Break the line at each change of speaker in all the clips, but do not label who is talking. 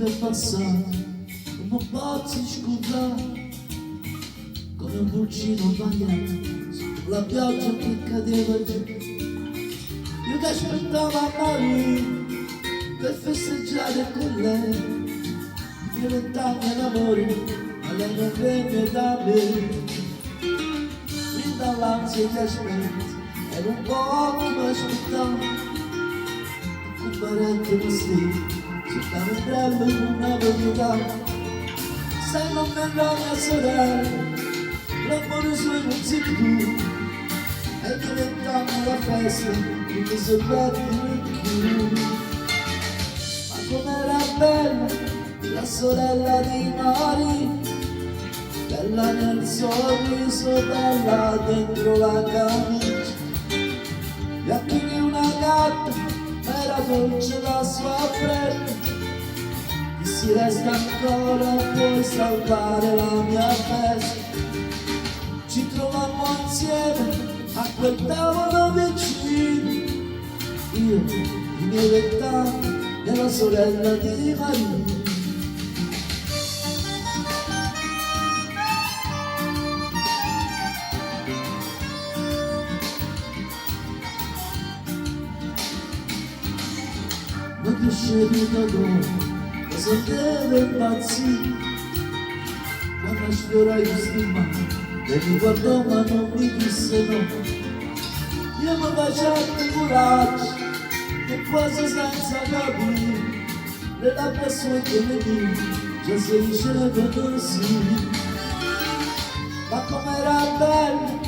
vide passare, come pozzi scordare, come un pulcino bagnato sulla pioggia che cadeva giù. Io che aspettavo a morire per festeggiare con lei i miei 20 anni d'amore, ma lei non venne da me. Fin dall'ansia che aspetto, era un po' che mi aspettavo, un parente mi stile, sotto l'ombrello in una verità. Se non verrà mia sorella, l'amore suo non si più, e diventando la festa, non mi sorprendi più. Ma com'era bella la sorella di Mari, bella nel sorriso, bella dentro la camicia, gli occhi di una gatta, era dolce la sua fredda, che si resta ancora puoi salvare la mia festa. Ci trovammo insieme a quel tavolo vicino, io, i miei 20 anni e la sorella di Maria. Ma che scelta d'oro, cosa deve impazzire? Quando sfiorai questi mani, e mi guardò ma non mi disse no. Io mi facevo coraggio, e quasi senza capire, le labbra sue che le mie, già si dicevano sì. Ma com'era bella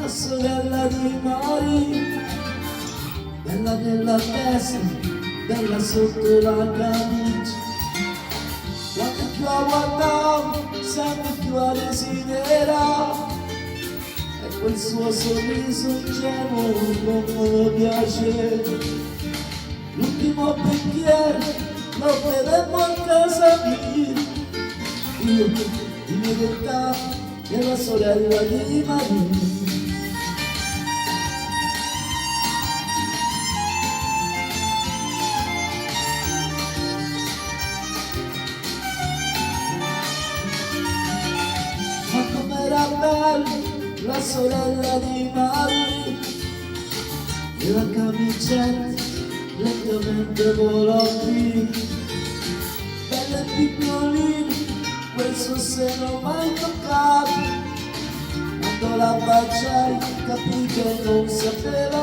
la sorella di Maria, bella nella testa, bella sotto la camicia. Quando più la guardavo, sempre più la desideravo, e quel suo sorriso ingenuo non me piaceva. L'ultimo bicchiere lo bevemmo a casa mia, io, i miei 20 anni e la sorella di Maria. Bella la sorella di Maria, e la camicetta lentamente volò via. Bella e piccolina, quel suo seno mai toccato, quando la baciai capì che non sapeva